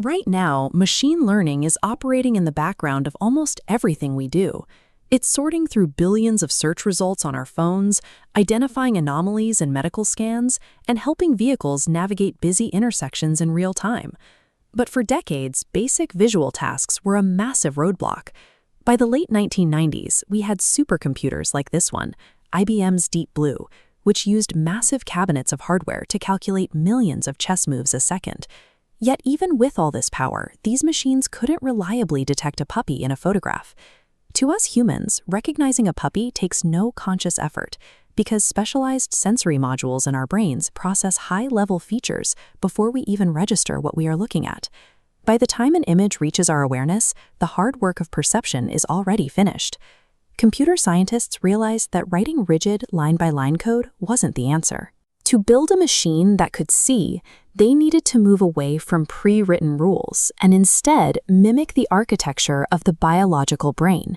Right now, machine learning is operating in the background of almost everything we do. It's sorting through billions of search results on our phones, identifying anomalies in medical scans, and helping vehicles navigate busy intersections in real time. But for decades, basic visual tasks were a massive roadblock. By the late 1990s, we had supercomputers like this one, IBM's Deep Blue, which used massive cabinets of hardware to calculate millions of chess moves a second. Yet even with all this power, these machines couldn't reliably detect a puppy in a photograph. To us humans, recognizing a puppy takes no conscious effort because specialized sensory modules in our brains process high-level features before we even register what we are looking at. By the time an image reaches our awareness, the hard work of perception is already finished. Computer scientists realized that writing rigid line-by-line code wasn't the answer. To build a machine that could see, they needed to move away from pre-written rules and instead mimic the architecture of the biological brain.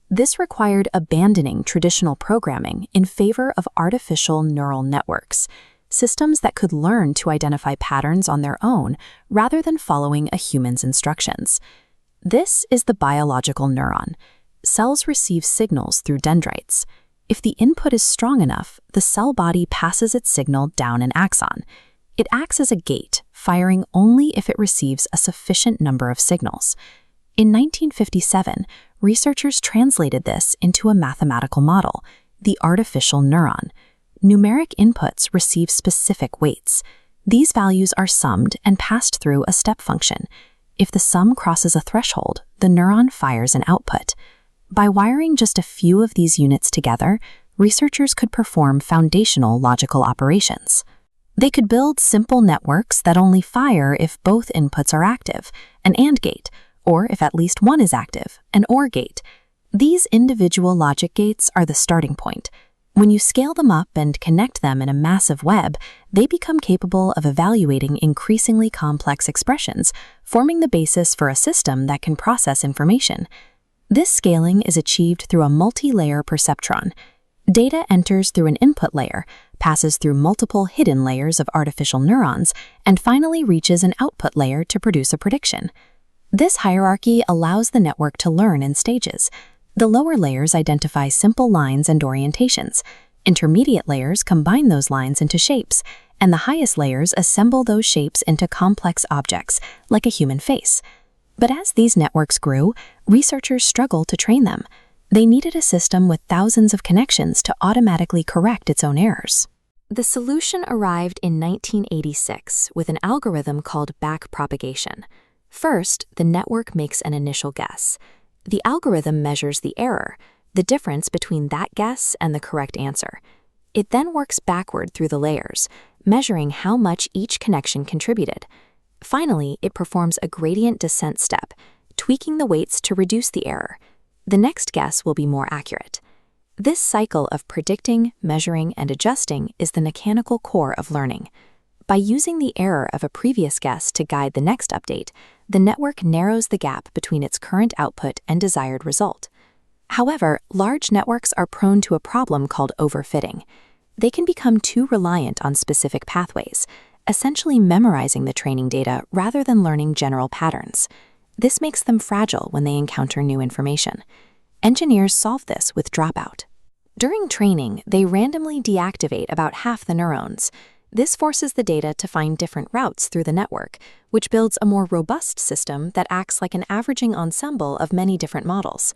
This required abandoning traditional programming in favor of artificial neural networks, systems that could learn to identify patterns on their own rather than following a human's instructions. This is the biological neuron. Cells receive signals through dendrites. If the input is strong enough, the cell body passes its signal down an axon. It acts as a gate, firing only if it receives a sufficient number of signals. In 1957, researchers translated this into a mathematical model, the artificial neuron. Numeric inputs receive specific weights. These values are summed and passed through a step function. If the sum crosses a threshold, the neuron fires an output. By wiring just a few of these units together, researchers could perform foundational logical operations. They could build simple networks that only fire if both inputs are active, an AND gate, or if at least one is active, an OR gate. These individual logic gates are the starting point. When you scale them up and connect them in a massive web, they become capable of evaluating increasingly complex expressions, forming the basis for a system that can process information. This scaling is achieved through a multi-layer perceptron. Data enters through an input layer, passes through multiple hidden layers of artificial neurons, and finally reaches an output layer to produce a prediction. This hierarchy allows the network to learn in stages. The lower layers identify simple lines and orientations. Intermediate layers combine those lines into shapes, and the highest layers assemble those shapes into complex objects, like a human face. But as these networks grew, researchers struggled to train them. They needed a system with thousands of connections to automatically correct its own errors. The solution arrived in 1986 with an algorithm called backpropagation. First, the network makes an initial guess. The algorithm measures the error, the difference between that guess and the correct answer. It then works backward through the layers, measuring how much each connection contributed. Finally, it performs a gradient descent step, tweaking the weights to reduce the error. The next guess will be more accurate. This cycle of predicting, measuring, and adjusting is the mechanical core of learning. By using the error of a previous guess to guide the next update, the network narrows the gap between its current output and desired result. However, large networks are prone to a problem called overfitting. They can become too reliant on specific pathways, essentially memorizing the training data rather than learning general patterns. This makes them fragile when they encounter new information. Engineers solve this with dropout. During training, they randomly deactivate about half the neurons. This forces the data to find different routes through the network, which builds a more robust system that acts like an averaging ensemble of many different models.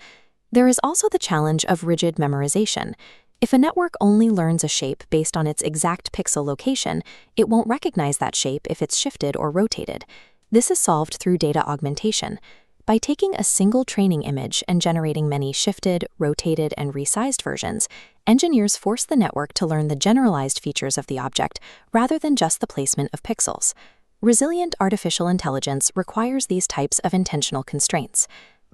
There is also the challenge of rigid memorization. If a network only learns a shape based on its exact pixel location, it won't recognize that shape if it's shifted or rotated. This is solved through data augmentation. By taking a single training image and generating many shifted, rotated, and resized versions, engineers force the network to learn the generalized features of the object rather than just the placement of pixels. Resilient artificial intelligence requires these types of intentional constraints.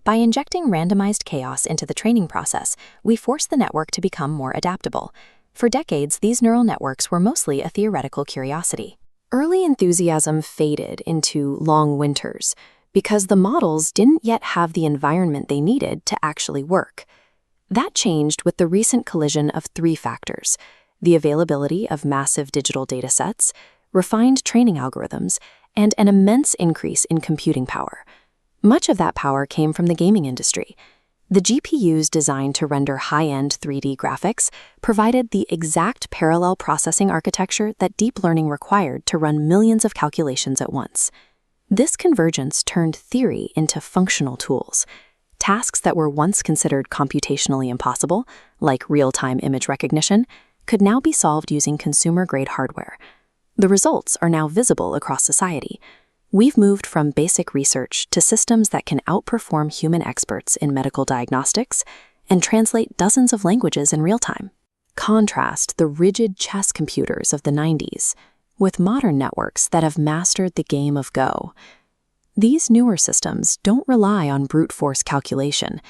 By injecting randomized chaos into the training process, we force the network to become more adaptable. For decades, these neural networks were mostly a theoretical curiosity. Early enthusiasm faded into long winters because the models didn't yet have the environment they needed to actually work. That changed with the recent collision of three factors: the availability of massive digital datasets, refined training algorithms, and an immense increase in computing power. Much of that power came from the gaming industry. The GPUs designed to render high-end 3D graphics provided the exact parallel processing architecture that deep learning required to run millions of calculations at once. This convergence turned theory into functional tools. Tasks that were once considered computationally impossible, like real-time image recognition, could now be solved using consumer-grade hardware. The results are now visible across society. We've moved from basic research to systems that can outperform human experts in medical diagnostics and translate dozens of languages in real time. Contrast the rigid chess computers of the 90s with modern networks that have mastered the game of Go. These newer systems don't rely on brute force calculation.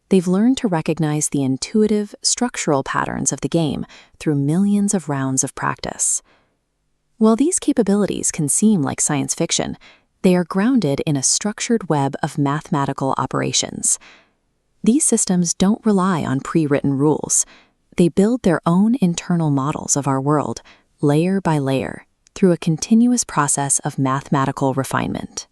They've learned to recognize the intuitive, structural patterns of the game through millions of rounds of practice. While these capabilities can seem like science fiction, they are grounded in a structured web of mathematical operations. These systems don't rely on pre-written rules. They build their own internal models of our world, layer by layer, through a continuous process of mathematical refinement.